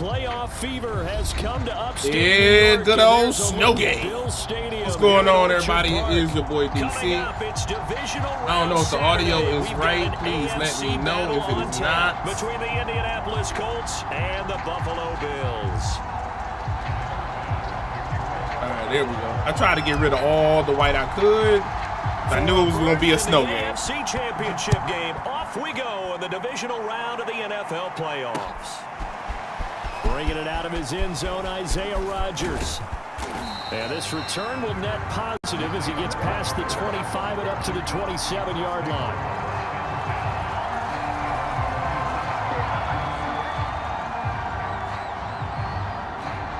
Playoff fever has come to upstate. Yeah, good old snow game. What's going on, everybody? It is your boy DC. I don't know if the audio is right. Please let me know if it is not. Between the Indianapolis Colts and the Buffalo Bills. All right, there we go. I tried to get rid of all the white I could. I knew it was going to be a snow game. AFC Championship game. Off we go in the divisional round of the NFL playoffs. Bringing it out of his end zone, Isaiah Rodgers. And this return will net positive as he gets past the 25 and up to the 27-yard line.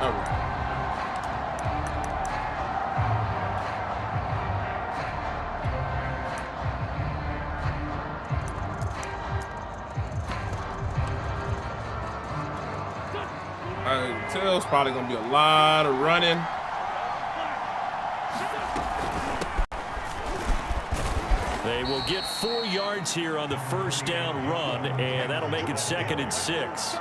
All right. I can tell it's probably going to be a lot of running. They will get 4 yards here on the first down run, and that'll make it 2nd and 6.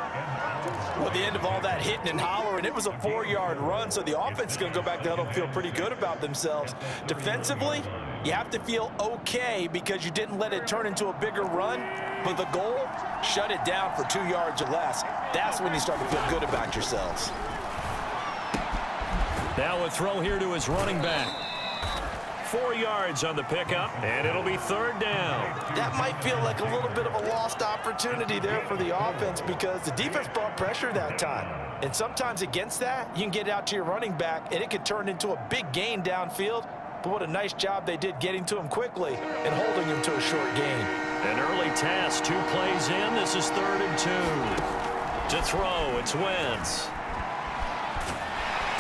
Well, at the end of all that hitting and hollering, it was a 4-yard run, so the offense is going to go back there and feel pretty good about themselves. Defensively, you have to feel okay because you didn't let it turn into a bigger run, but the goal, shut it down for 2 yards or less. That's when you start to feel good about yourselves. Now a throw here to his running back. 4 yards on the pickup, and it'll be 3rd down. That might feel like a little bit of a lost opportunity there for the offense because the defense brought pressure that time. And sometimes against that, you can get out to your running back, and it could turn into a big gain downfield. But what a nice job they did getting to him quickly and holding him to a short gain. An early task, 2 plays in. This is 3rd and 2. To throw, it's Wentz.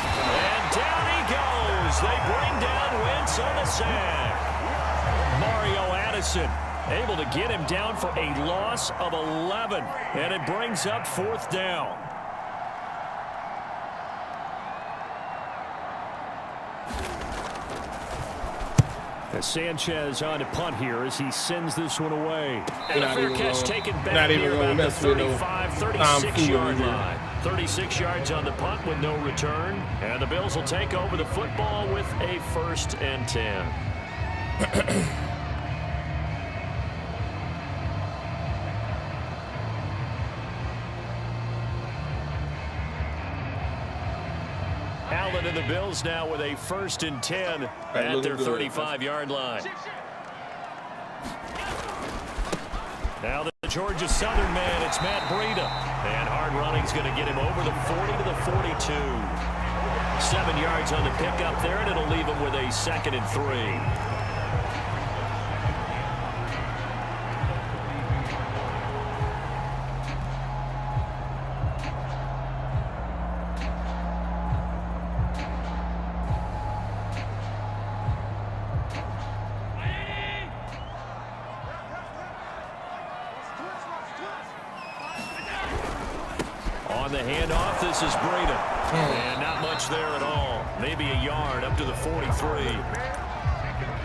And down he goes. They bring down Wentz on the sack. Mario Addison able to get him down for a loss of 11. And it brings up 4th down. As Sanchez on to punt here as he sends this one away. And a fair catch taken back here about the 35, 36-yard line. 36 yards on the punt with no return. And the Bills will take over the football with a 1st and 10. Allen and the Bills now with a 1st and 10 at their 35-yard line. Now the Georgia Southern man, it's Matt Breida. And hard running's going to get him over the 40 to the 42. 7 yards on the pickup there, and it'll leave him with a 2nd and 3. On the handoff, this is Breida. And not much there at all. Maybe a yard up to the 43.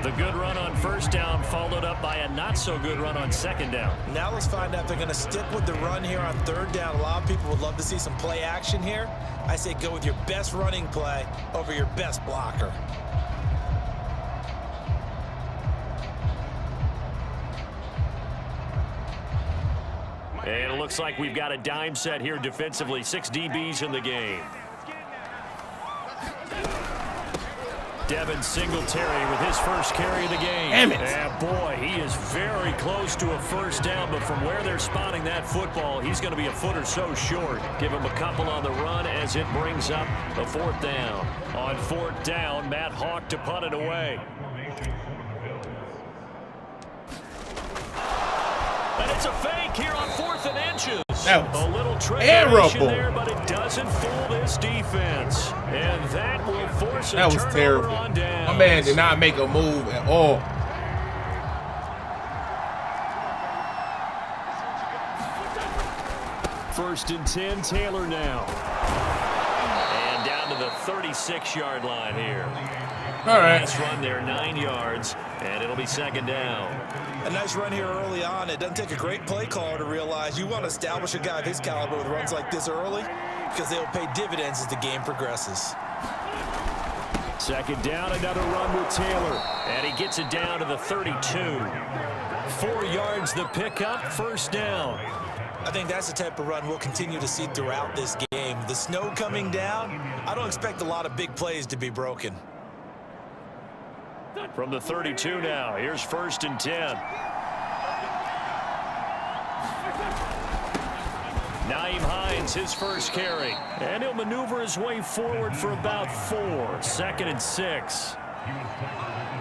The good run on 1st down followed up by a not-so-good run on 2nd down. Now let's find out if they're going to stick with the run here on 3rd down. A lot of people would love to see some play action here. I say go with your best running play over your best blocker. And it looks like we've got a dime set here defensively. 6 DBs in the game. Devin Singletary with his first carry of the game. Damn it. And boy, he is very close to a 1st down, but from where they're spotting that football, he's going to be a foot or so short. Give him a couple on the run as it brings up the 4th down. On 4th down, Matt Hawk to punt it away. And it's a fake here on 4th and inches. That was a little terrible there, but it doesn't fool this defense. And that will force a That was turnover terrible. on downs. My man did not make a move at all. First and 10, Taylor now. And down to the 36-yard line here. All right. Nice run there, 9 yards, and it'll be 2nd down. A nice run here early on. It doesn't take a great play caller to realize you want to establish a guy of his caliber with runs like this early. because they'll pay dividends as the game progresses. Second down, another run with Taylor. And he gets it down to the 32. 4 yards the pickup, first down. I think that's the type of run we'll continue to see throughout this game. The snow coming down, I don't expect a lot of big plays to be broken. From the 32 now, here's 1st and 10. Nyheim Hines, his first carry. And he'll maneuver his way forward for about 4. 2nd and 6.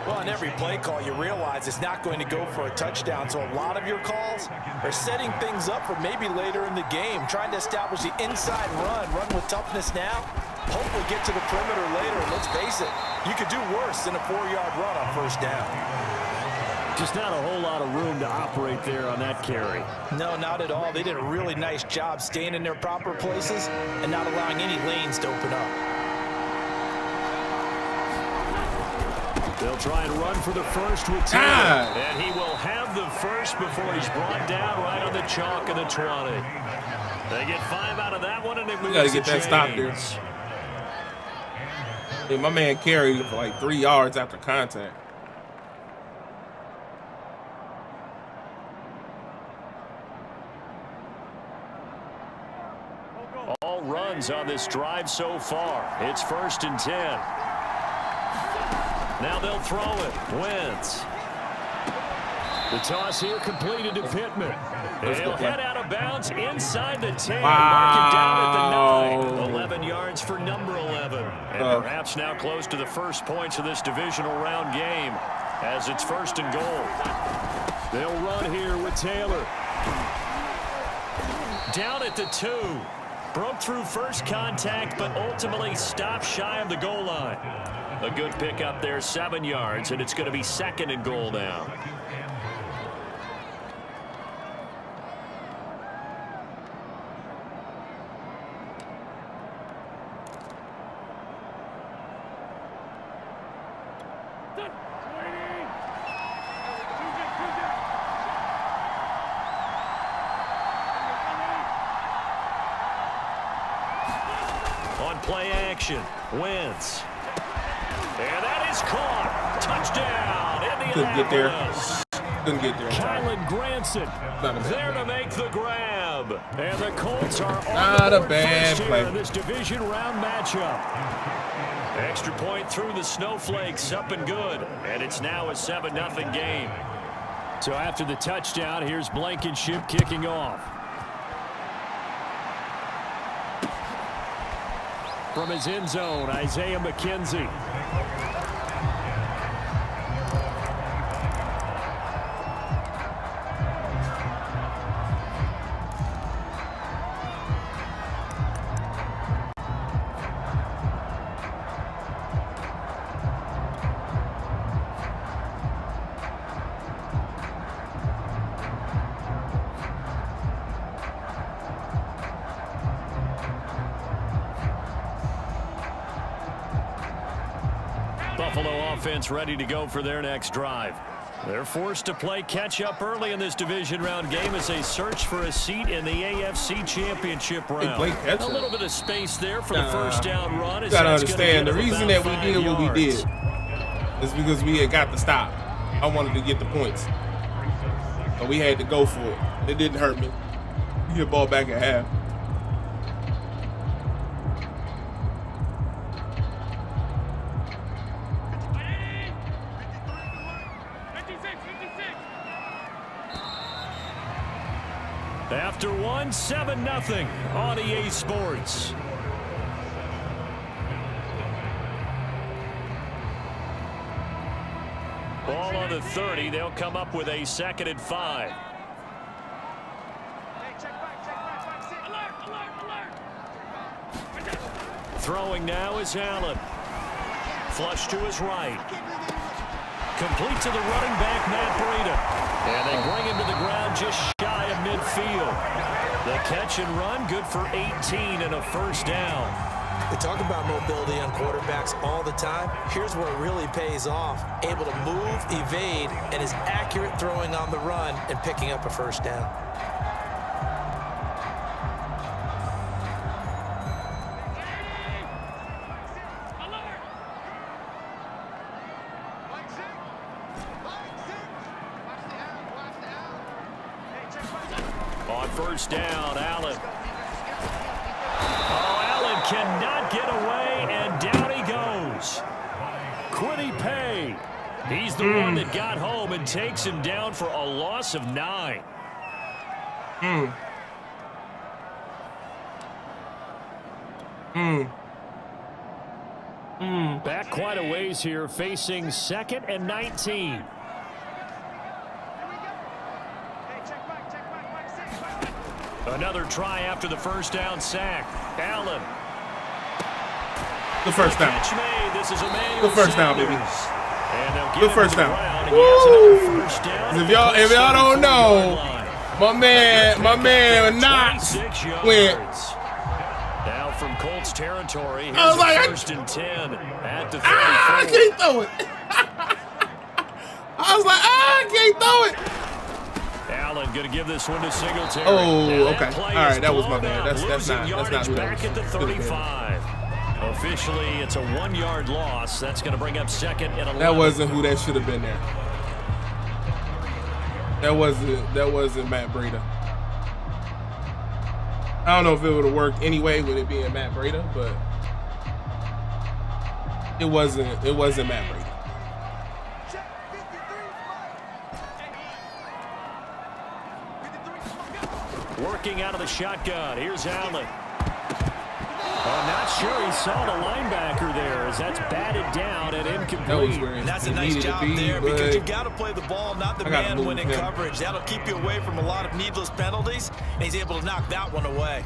Well, on every play call, you realize it's not going to go for a touchdown. So a lot of your calls are setting things up for maybe later in the game, trying to establish the inside run with toughness now, hopefully get to the perimeter later. And let's face it, you could do worse than a 4-yard run on 1st down. Just not a whole lot of room to operate there on that carry. No, not at all. They did a really nice job staying in their proper places and not allowing any lanes to open up. They'll try and run for the first with Taylor. And he will have the first before he's brought down right on the chalk of the 20. They get 5 out of that one, and it moves. Got to get that stop there. Yeah, my man carried for like 3 yards after contact. All runs on this drive so far. It's 1st and 10. Now they'll throw it. Wentz. The toss here completed to Pittman. He'll head out of bounds inside the 10. Mark it down at the 9. 11 yards for number 11. And perhaps now close to the first points of this divisional round game as it's 1st and goal. They'll run here with Taylor. Down at the 2. Broke through first contact, but ultimately stopped shy of the goal line. A good pickup there, 7 yards, and it's going to be 2nd and goal now. On play action, Wentz. And that is caught. Touchdown. Couldn't get there. Couldn't get there. Kylan Granson there to make the grab. And the Colts are not a bad play in this division round matchup. Extra point through the snowflakes, up and good. And it's now a 7-0 game. So after the touchdown, here's Blankenship kicking off. From his end zone, Isaiah McKenzie. Buffalo offense ready to go for their next drive. They're forced to play catch-up early in this division round game as they search for a seat in the AFC Championship round. A little bit of space there for the first down run. You gotta understand, the reason that we did what we did is because we had got the stop. I wanted to get the points. So we had to go for it. It didn't hurt me. We get the ball back at half. After one, 7-0 on EA Sports. Ball on the 30. They'll come up with a 2nd and 5. Throwing now is Allen. Flush to his right. Complete to the running back, Matt Breida. And they bring him to the ground just shy of midfield. The catch and run, good for 18 and a first down. They talk about mobility on quarterbacks all the time. Here's where it really pays off. Able to move, evade, and is accurate throwing on the run and picking up a first down. first down. Allen. Oh, Allen cannot get away, and down he goes. Quiddy Pay. He's the one that got home and takes him down for a loss of 9. Back quite a ways here, facing 2nd and 19. Another try after the first down sack. Allen. The first down. This is The first down, baby. The first down. If y'all don't know, my man Knox went. Now from Colts territory, here's I was like, first and 10 at the 34. I can't throw it. I was like, I can't throw it. Allen going to give this one to Singletary. Oh, okay. All right, that was my bad. That's not who that back was. at the 35. Officially, it's a 1-yard loss. That's going to bring up 2nd and 11. That wasn't who that should have been there. That wasn't Matt Breida. I don't know if it would have worked anyway with it being Matt Breida, but it wasn't Matt Breida. Working out of the shotgun. Here's Allen. I'm not sure he saw the linebacker there as that's batted down and incomplete. That was where and that's a nice job there because you got to play the ball, not the man when in coverage. That'll keep you away from a lot of needless penalties, and he's able to knock that one away.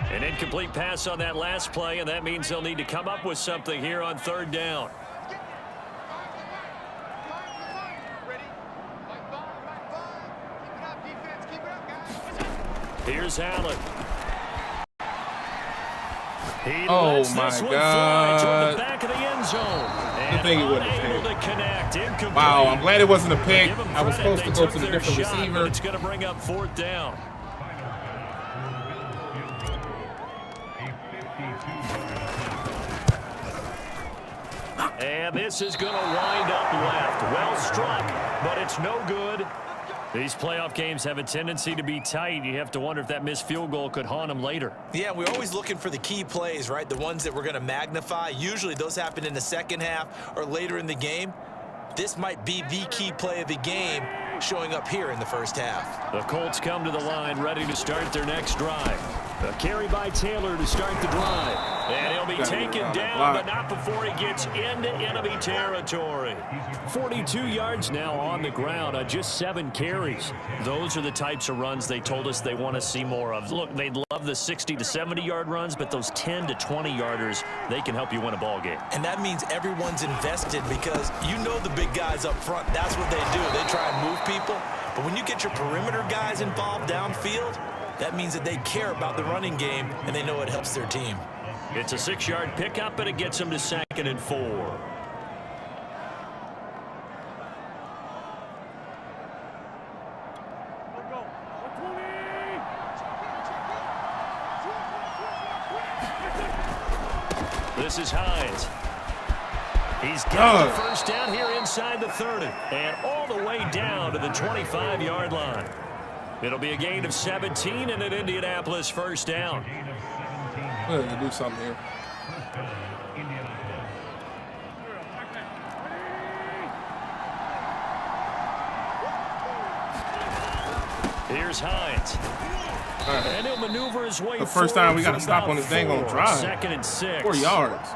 An incomplete pass on that last play, and that means they'll need to come up with something here on 3rd down. Here's Allen. Oh my God! The back of the end zone. I think it would have. Wow, I'm glad it wasn't a pick. I was supposed to go to the different receiver. It's going to bring up 4th down. And this is going to wind up left. Well struck, but it's no good. These playoff games have a tendency to be tight. You have to wonder if that missed field goal could haunt them later. Yeah, we're always looking for the key plays, right? The ones that we're going to magnify. Usually those happen in the second half or later in the game. This might be the key play of the game showing up here in the first half. The Colts come to the line ready to start their next drive. A carry by Taylor to start the drive. And he'll be taken down, but not before he gets into enemy territory. 42 yards now on the ground on just 7 carries. Those are the types of runs they told us they want to see more of. Look, they'd love the 60 to 70-yard runs, but those 10 to 20-yarders, they can help you win a ball game. And that means everyone's invested because you know the big guys up front. That's what they do. They try and move people. But when you get your perimeter guys involved downfield, that means that they care about the running game, and they know it helps their team. It's a 6-yard pickup, and it gets them to 2nd and 4. This is Hines. He's got the first down here inside the 30, and all the way down to the 25-yard line. It'll be a gain of 17 and an Indianapolis first down. We're going to do something here. Here's Hines. Right. And he'll maneuver his way. The first time we got to stop on this dang on drive. 2nd and 6. 4 yards.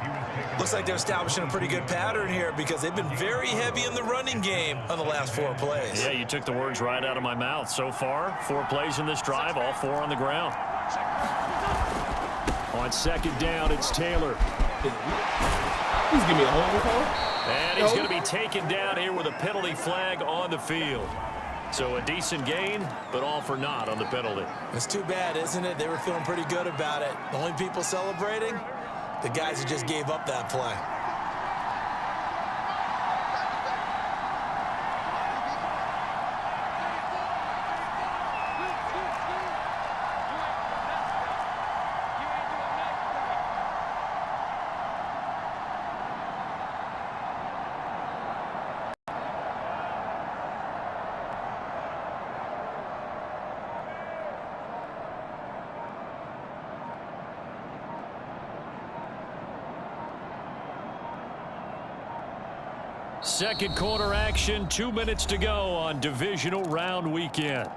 Looks like they're establishing a pretty good pattern here because they've been very heavy in the running game on the last 4 plays. Yeah, you took the words right out of my mouth. So far, 4 plays in this drive, all 4 on the ground. On 2nd down, it's Taylor. Please give me a holding call. And he's going to be taken down here with a penalty flag on the field. So a decent gain, but all for naught on the penalty. It's too bad, isn't it? They were feeling pretty good about it. The only people celebrating, the guys who just gave up that play. second quarter action, 2 minutes to go on divisional round weekend.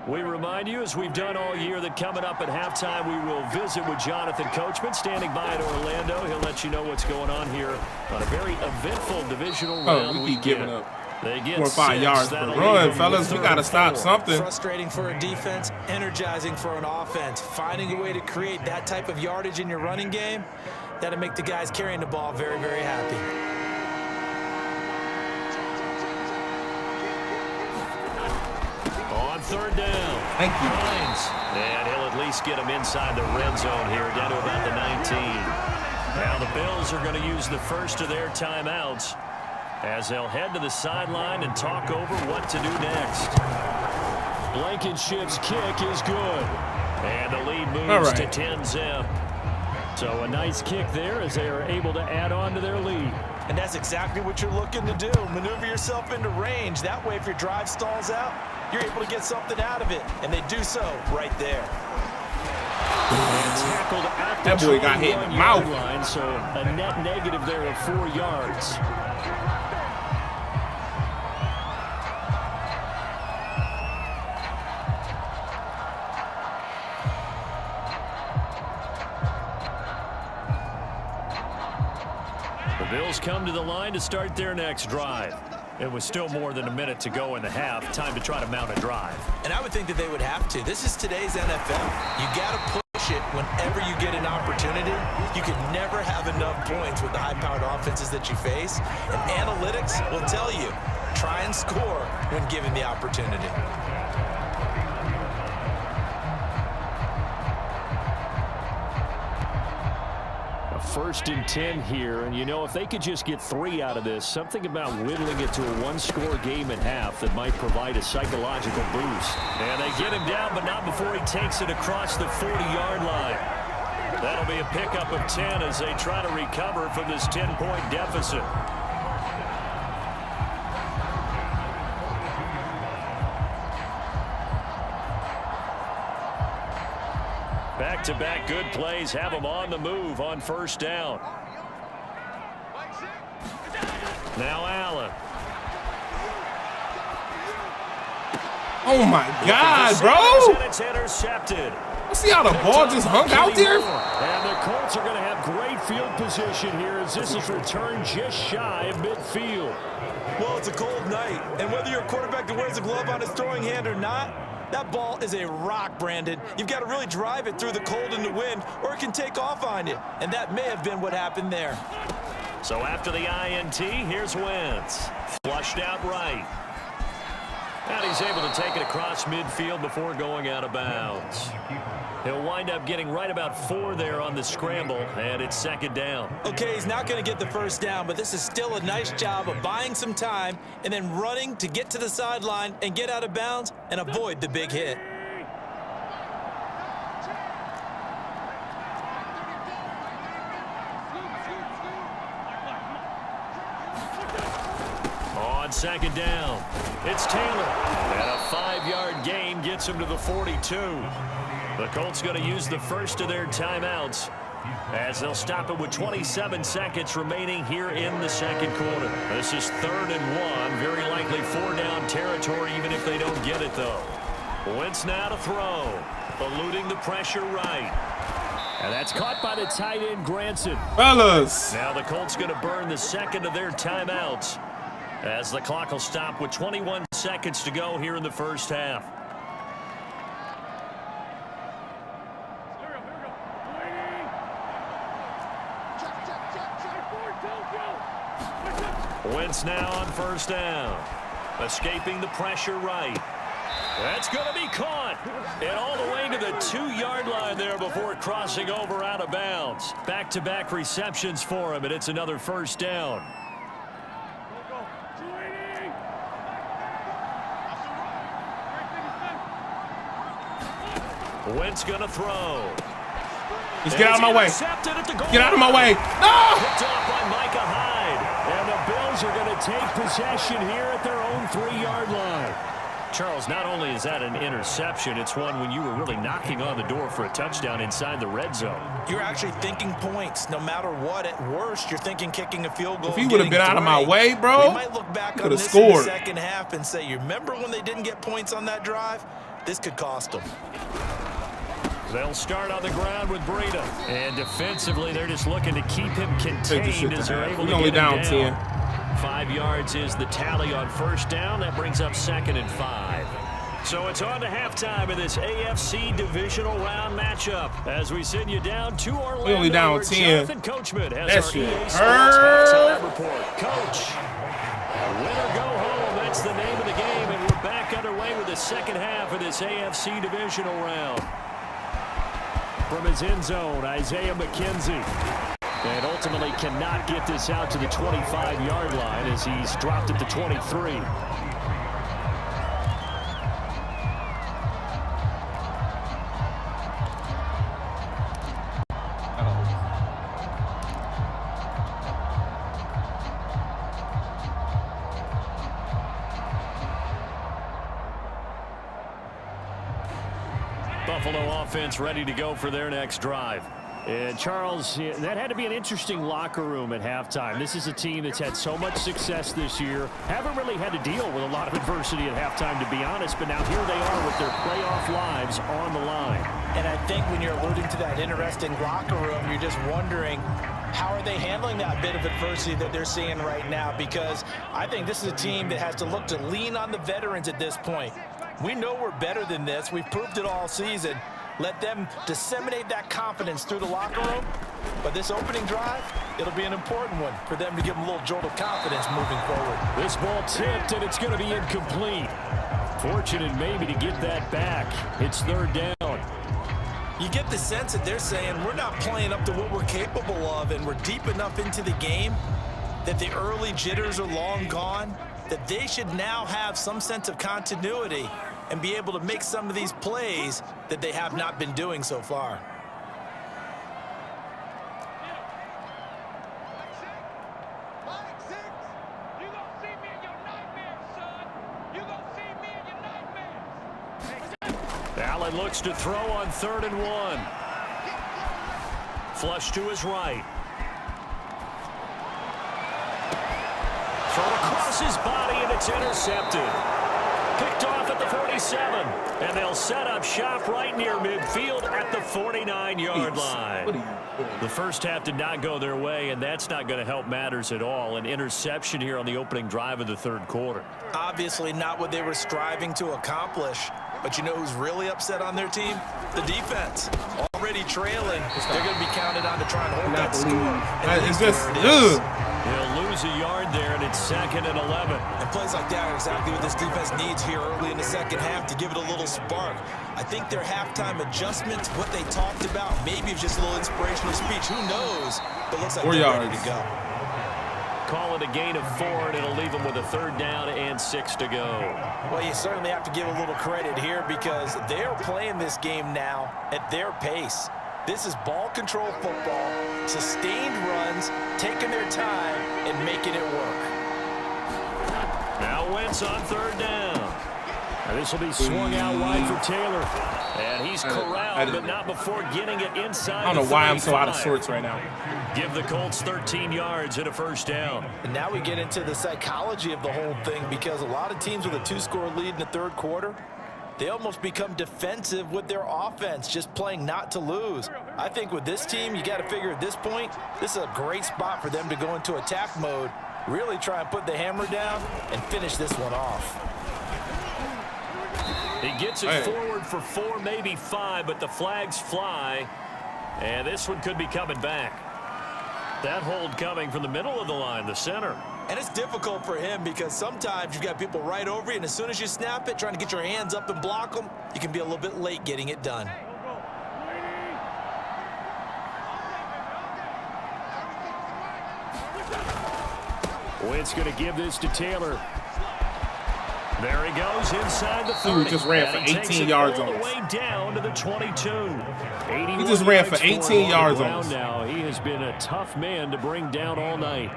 We remind you, as we've done all year, that coming up at halftime, we will visit with Jonathan Coachman, standing by at Orlando. He'll let you know what's going on here on a very eventful divisional round we keep giving weekend. up. They get 4 or 5 yards per run, fellas. We got to stop something. Frustrating for a defense, energizing for an offense. Finding a way to create that type of yardage in your running game, that'll make the guys carrying the ball very, very happy. On third down. Thank you. Hines. And he'll at least get him inside the red zone here, down to about the 19. Now the Bills are going to use the first of their timeouts as they'll head to the sideline and talk over what to do next. Blankenship's kick is good. And the lead moves to 10-zip. So a nice kick there as they are able to add on to their lead. And that's exactly what you're looking to do. Maneuver yourself into range. That way, if your drive stalls out, you're able to get something out of it. And they do so right there. And tackled at that boy got hit in the mouth. Line, so a net negative there of 4 yards. The Bills come to the line to start their next drive. It was still more than a minute to go in the half. Time to try to mount a drive. And I would think that they would have to. This is today's NFL. You got to push it whenever you get an opportunity. You can never have enough points with the high-powered offenses that you face. And analytics will tell you, try and score when given the opportunity. First and 10 here, and you know, if they could just get 3 out of this, something about whittling it to a one-score game at half that might provide a psychological boost. And they get him down, but not before he takes it across the 40-yard line. That'll be a pickup of 10 as they try to recover from this 10-point deficit. Back-to-back good plays have them on the move on first down. Now Allen. Oh my God, bro! And it's intercepted. See how the ball just hung out there? And the Colts are going to have great field position here as this is returned just shy of midfield. Well, it's a cold night, and whether you're a quarterback that wears a glove on his throwing hand or not, that ball is a rock, Brandon. You've got to really drive it through the cold and the wind, or it can take off on you. And that may have been what happened there. So after the INT, here's Wentz. Flushed out right. And he's able to take it across midfield before going out of bounds. He'll wind up getting right about 4 there on the scramble, and it's second down. Okay, he's not going to get the first down, but this is still a nice job of buying some time and then running to get to the sideline and get out of bounds and avoid the big hit. On second down, it's Taylor. And a 5-yard gain gets him to the 42. The Colts going to use the first of their timeouts as they'll stop it with 27 seconds remaining here in the second quarter. This is 3rd and 1. Very likely 4-down territory even if they don't get it, though. Wentz now to throw. Eluding the pressure right. And that's caught by the tight end, Granson. Fellas. Now the Colts going to burn the second of their timeouts as the clock will stop with 21 seconds to go here in the first half. Wentz now on first down. Escaping the pressure right. That's going to be caught. And all the way to the 2-yard line there before crossing over out of bounds. Back-to-back receptions for him, and it's another first down. Wentz going to throw. Just get out of my way. Get out of my way. No! Picked off by Micah Hyde. And the Bills are going to take possession here at their own 3-yard line. Charles, not only is that an interception, it's one when you were really knocking on the door for a touchdown inside the red zone. You're actually thinking points. No matter what, at worst, you're thinking kicking a field goal. If he would have been out of my way, bro, we might look back on this scored in the second half and say, you remember when they didn't get points on that drive? This could cost them. They'll start on the ground with Breida. And defensively, they're just looking to keep him contained as they're able to get him down. 10. 5 yards is the tally on first down. That brings up 2nd and 5. So it's on to halftime in this AFC divisional round matchup as we send you down to Orlando. We only down 10. Jonathan Coachman has that our shit EA Sports halftime report. Coach, win or go home. That's the name of the game, and we're back underway with the second half of this AFC divisional round. From his end zone, Isaiah McKenzie. And ultimately cannot get this out to the 25-yard line as he's dropped at the 23. Buffalo offense ready to go for their next drive. And Charles, that had to be an interesting locker room at halftime. This is a team that's had so much success this year. Haven't really had to deal with a lot of adversity at halftime, to be honest. But now here they are with their playoff lives on the line. And I think when you're alluding to that interesting locker room, you're just wondering, how are they handling that bit of adversity that they're seeing right now? Because I think this is a team that has to look to lean on the veterans at this point. We know we're better than this. We've proved it all season. Let them disseminate that confidence through the locker room. But this opening drive, it'll be an important one for them to give them a little jolt of confidence moving forward. This ball tipped, and it's going to be incomplete. Fortunate maybe to get that back. It's 3rd down. You get the sense that they're saying we're not playing up to what we're capable of, and we're deep enough into the game that the early jitters are long gone, that they should now have some sense of continuity and be able to make some of these plays that they have not been doing so far. Allen looks to throw on 3rd and 1. Flush to his right. Throw across his body, and it's intercepted. Picked off at the 47, and they'll set up shop right near midfield at the 49-yard line. The first half did not go their way, and that's not going to help matters at all. An interception here on the opening drive of the 3rd quarter. Obviously not what they were striving to accomplish, but you know who's really upset on their team? The defense. Already trailing. They're going to be counted on to try and hold that score. It's just, He'll lose a yard there, and it's 2nd and 11. And plays like that are exactly what this defense needs here early in the second half to give it a little spark. I think their halftime adjustments, what they talked about, maybe it's just a little inspirational speech. Who knows? But looks like they're ready to go. Call it a gain of 4, and it'll leave them with a 3rd down and 6 to go. Well, you certainly have to give a little credit here because they're playing this game now at their pace. This is ball control football, sustained runs, taking their time and making it work. Now Wentz on 3rd down. And this will be swung out wide for Taylor. And he's corralled, but not before getting it inside. I don't know why I'm so out of sorts right now. Give the Colts 13 yards and a 1st down. And now we get into the psychology of the whole thing because a lot of teams with a 2-score lead in the 3rd quarter, they almost become defensive with their offense, just playing not to lose. I think with this team, you got to figure at this point, this is a great spot for them to go into attack mode, really try and put the hammer down and finish this one off. He gets it forward for 4, maybe 5, but the flags fly. And this one could be coming back. That hold coming from the middle of the line, the center. And it's difficult for him because sometimes you've got people right over you, and as soon as you snap it, trying to get your hands up and block them, you can be a little bit late getting it done. Wentz going to give this to Taylor. There he goes inside the 30. He just ran for 18 yards on us. Way down to the 22. He just ran for 18 yards on us. Now he has been a tough man to bring down all night.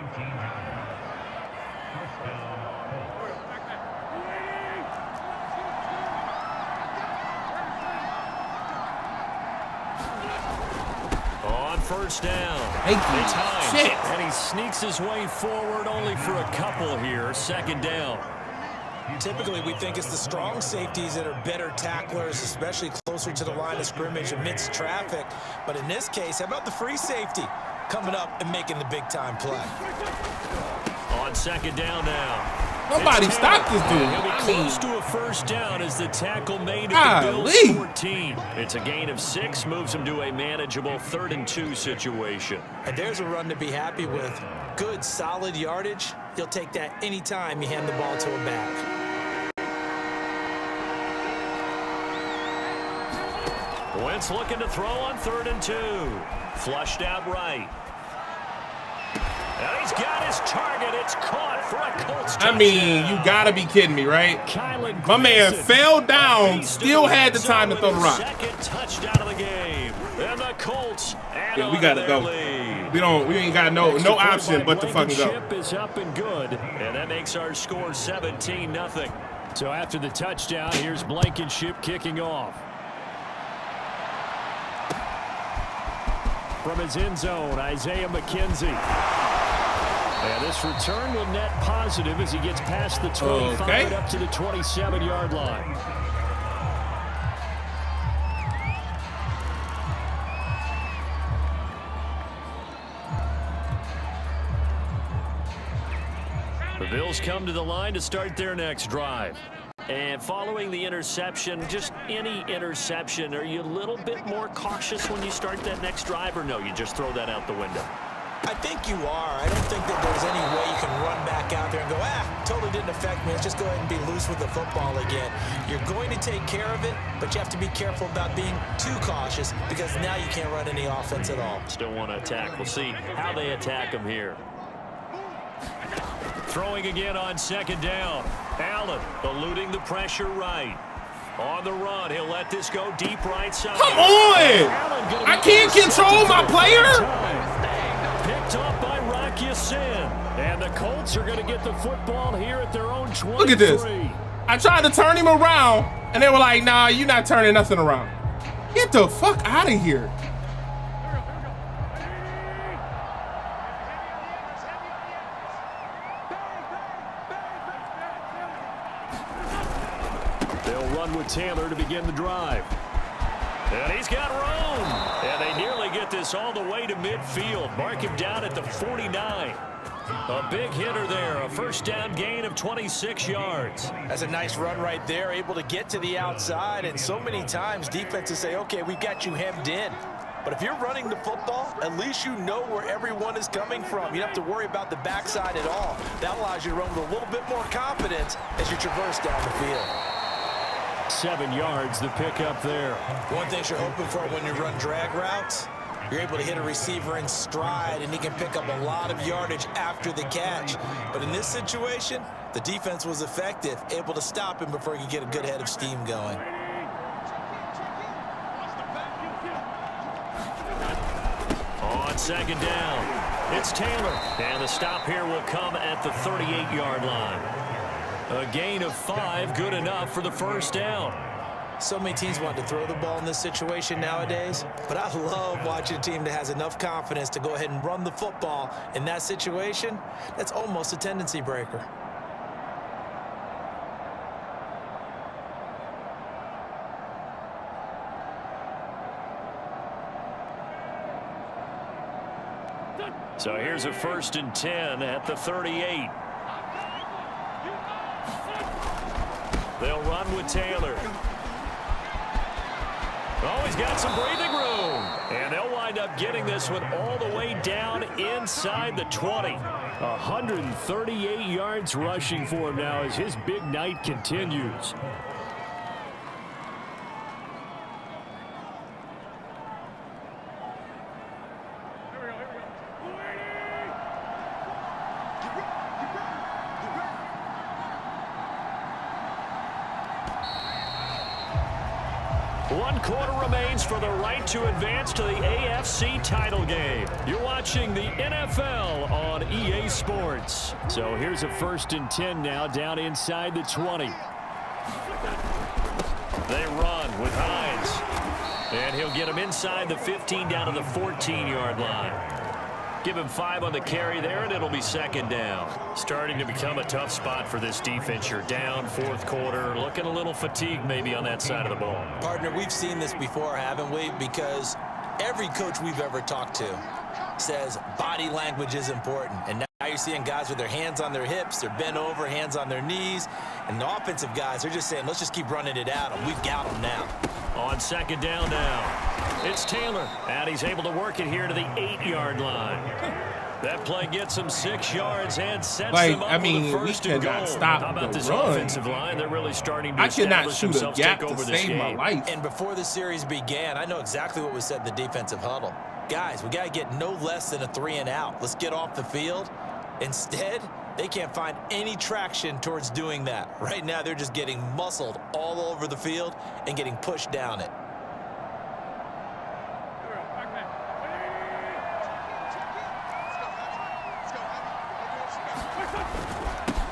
first down. Thank you. It's Hines, Shit. and he sneaks his way forward only for a couple here. Second down. Typically, we think it's the strong safeties that are better tacklers, especially closer to the line of scrimmage amidst traffic. But in this case, how about the free safety coming up and making the big-time play? On second down now. Nobody stopped this dude. He'll be close to a first down as the tackle made at the Bills 14. It's a gain of 6, moves him to a manageable 3rd and 2 situation. And there's a run to be happy with. Good, solid yardage. You'll take that anytime you hand the ball to a back. Wentz looking to throw on 3rd and 2. Flushed out right. And he's got his target. It's caught for a Colts touchdown. I mean, you gotta be kidding me, right? My man fell down, still had the time to throw the rock. Second touchdown of the game. And the Colts Yeah, we gotta go. We ain't got no option but to fucking go. Chip is up and good, and that makes our score 17-0. So after the touchdown, here's Blankenship kicking off. From his end zone, Isaiah McKenzie. And this return will net positive as he gets past the 25 and up to the 27-yard line. The Bills come to the line to start their next drive. And following the interception, just any interception, are you a little bit more cautious when you start that next drive, or no, you just throw that out the window? I think you are. I don't think that there's any way you can run back out there and go, totally didn't affect me. Let's just go ahead and be loose with the football again. You're going to take care of it, but you have to be careful about being too cautious because now you can't run any offense at all. Still want to attack. We'll see how they attack him here. Throwing again on second down. Allen eluding the pressure right. On the run, he'll let this go deep right side. Come on! I can't control my player! Picked up by Rocky Sin. And the Colts are going to get the football here at their own 23. Look at this. I tried to turn him around, and they were like, nah, you're not turning nothing around. Get the fuck out of here. With Taylor to begin the drive. And he's got room. And they nearly get this all the way to midfield. Mark him down at the 49. A big hitter there. A first down gain of 26 yards. That's a nice run right there. Able to get to the outside. And so many times defenses say, okay, we've got you hemmed in. But if you're running the football, at least you know where everyone is coming from. You don't have to worry about the backside at all. That allows you to run with a little bit more confidence as you traverse down the field. 7 yards, the pickup there. One thing you're hoping for when you run drag routes, you're able to hit a receiver in stride, and he can pick up a lot of yardage after the catch. But in this situation, the defense was effective, able to stop him before he could get a good head of steam going. On second down, it's Taylor. And the stop here will come at the 38-yard line. A gain of 5, good enough for the first down. So many teams want to throw the ball in this situation nowadays, but I love watching a team that has enough confidence to go ahead and run the football. In that situation, that's almost a tendency breaker. So here's a 1st and 10 at the 38. They'll run with Taylor. Oh, he's got some breathing room. And they'll wind up getting this one all the way down inside the 20. 138 yards rushing for him now as his big night continues. One quarter remains for the right to advance to the AFC title game. You're watching the NFL on EA Sports. So here's a 1st and 10 now down inside the 20. They run with Hines. And he'll get him inside the 15 down to the 14-yard line. Give him 5 on the carry there, and it'll be second down. Starting to become a tough spot for this defense. You're down, fourth quarter, looking a little fatigued maybe on that side of the ball. Partner, we've seen this before, haven't we? Because every coach we've ever talked to says body language is important. And now you're seeing guys with their hands on their hips, they're bent over, hands on their knees. And the offensive guys, they're just saying, let's just keep running it at them. We've got them now. On second down now, it's Taylor. And he's able to work it here to the 8-yard line. That play gets him 6 yards and sets them up with the first and goal. How about this offensive line? They're really starting to establish themselves to take over this game. And before the series began, I know exactly what was said in the defensive huddle. Guys, we got to get no less than a 3-and-out. Let's get off the field. Instead, they can't find any traction towards doing that. Right now, they're just getting muscled all over the field and getting pushed down it.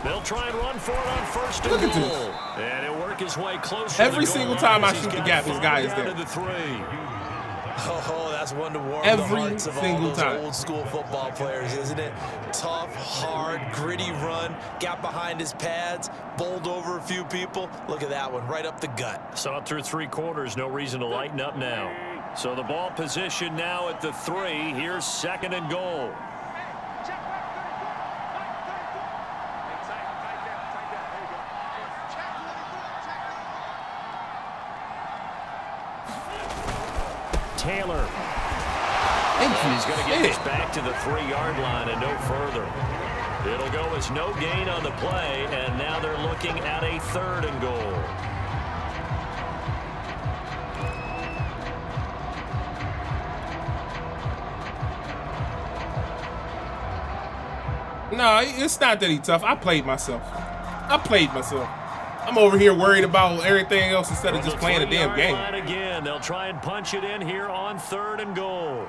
They'll try and run for it on first and goal. And he'll work his way closer. Every single time I shoot the gap, this guy is there. Oh, that's one to warm every the hearts of all those time. old school football players, isn't it? Tough, hard, gritty run. Got behind his pads, bowled over a few people. Look at that one, right up the gut. Saw it through 3 quarters. No reason to lighten up now. So the ball position now at the 3. Here's second and goal. Taylor. He's going to get this back to the 3-yard line and no further. It'll go as no gain on the play, and now they're looking at a 3rd and goal. No, it's not that he's tough. I played myself. I'm over here worried about everything else instead of just playing a damn game. Again, they'll try and punch it in here on 3rd and goal.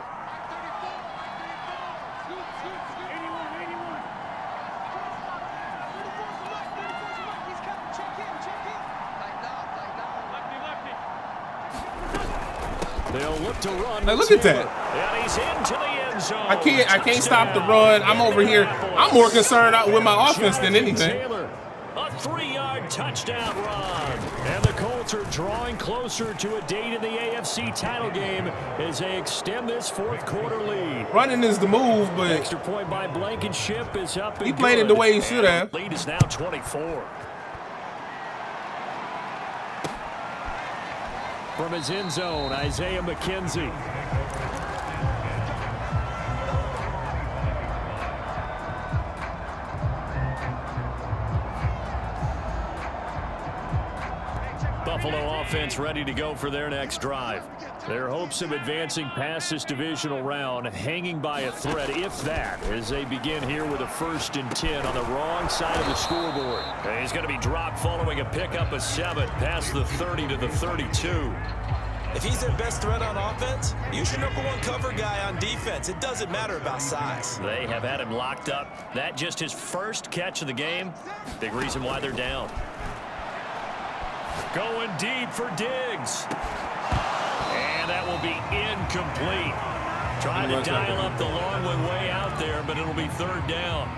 They'll look to run. Now look at that. And he's into the end zone. I can't stop the run. I'm over here. I'm more concerned with my offense than anything. A 3-yard touchdown run. And the Colts are drawing closer to a date in the AFC title game as they extend this fourth quarter lead. Running is the move, but extra point by Blankenship is up and he played it the way he should have. Lead is now 24. From his end zone, Isaiah McKenzie. Buffalo offense ready to go for their next drive. Their hopes of advancing past this divisional round hanging by a thread, if that, as they begin here with a 1st and 10 on the wrong side of the scoreboard. And he's going to be dropped following a pickup of 7 past the 30 to the 32. If he's their best threat on offense, use your #1 cover guy on defense. It doesn't matter about size. They have had him locked up. That just his first catch of the game. Big reason why they're down. Going deep for Diggs. And that will be incomplete. Trying to dial up the long one way out there, but it'll be 3rd down.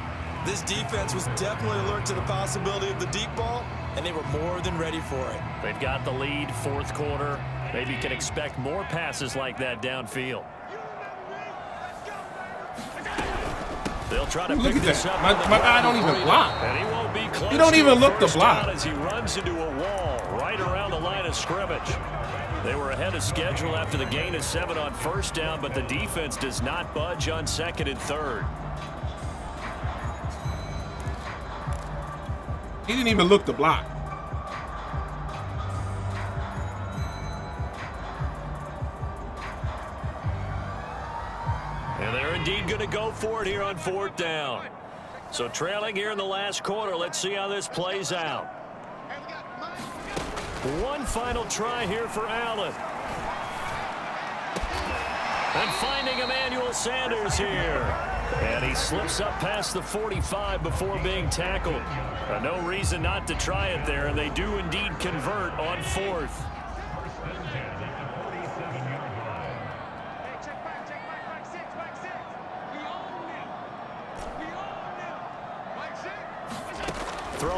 This defense was definitely alert to the possibility of the deep ball, and they were more than ready for it. They've got the lead, 4th quarter. Maybe you can expect more passes like that downfield. They'll try to pick this up. My guy don't even block. And he won't be close. He don't even look to block. As he runs into a wall right around the line of scrimmage. They were ahead of schedule after the gain of 7 on 1st down, but the defense does not budge on 2nd and 3rd. He didn't even look to block. And they're indeed going to go for it here on 4th down. So trailing here in the last quarter. Let's see how this plays out. One final try here for Allen. And finding Emmanuel Sanders here. And he slips up past the 45 before being tackled. No reason not to try it there, and they do indeed convert on 4th.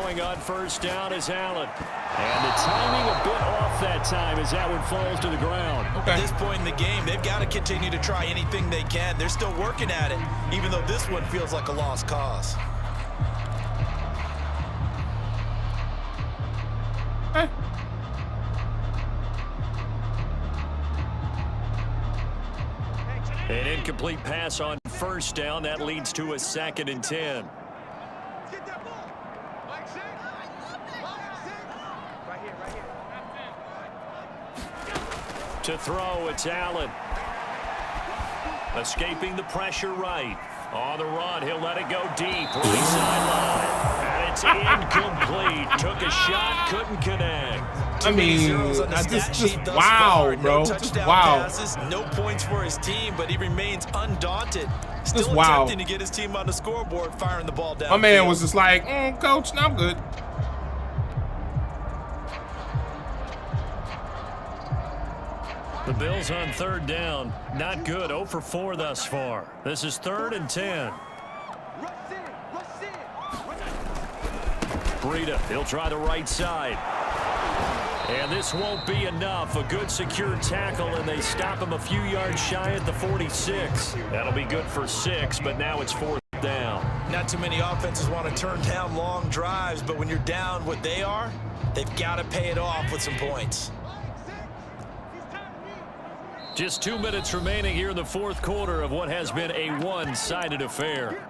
throwing on first down is Allen. And the timing a bit off that time as that one falls to the ground. Okay. At this point in the game, they've got to continue to try anything they can. They're still working at it, even though this one feels like a lost cause. Okay. An incomplete pass on first down. That leads to a 2nd and 10. To throw, it's Allen. Escaping the pressure right. On the run, he'll let it go deep. Right sideline. And it's incomplete. Took a shot, couldn't connect. I mean, just wow, bro. No just wow. Passes, no points for his team, but he remains undaunted. Still just wow. attempting to get his team on the scoreboard, firing the ball down. My man was just like, Coach, no, I'm good. The Bills on 3rd down. Not good. 0 for 4 thus far. This is 3rd and 10. Breida, he'll try the right side. And this won't be enough. A good secure tackle, and they stop him a few yards shy at the 46. That'll be good for 6, but now it's 4th down. Not too many offenses want to turn down long drives, but when you're down what they are, they've got to pay it off with some points. Just 2 minutes remaining here in the 4th quarter of what has been a one-sided affair.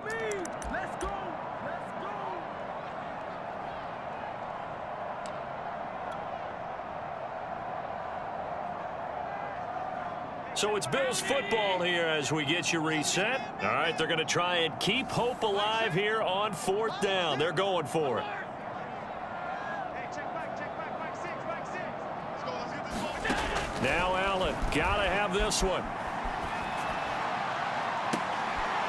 So it's Bills football here as we get you reset. All right, they're going to try and keep hope alive here on 4th down. They're going for it. Now Allen, gotta have this one.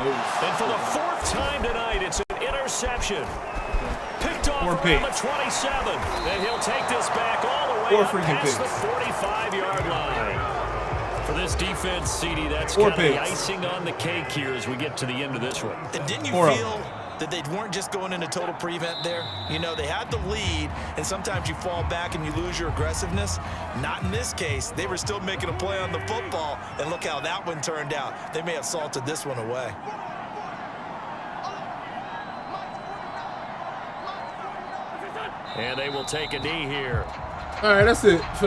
And for the 4th time tonight, it's an interception. Picked off around the 27. And he'll take this back all the way up past the 45-yard line. For this defense, CD, that's kind of the icing on the cake here as we get to the end of this one. And didn't you feel that they weren't just going into total prevent there? You know, they had the lead, and sometimes you fall back and you lose your aggressiveness. Not in this case. They were still making a play on the football, and look how that one turned out. They may have salted this one away. And they will take a knee here. All right, that's it for the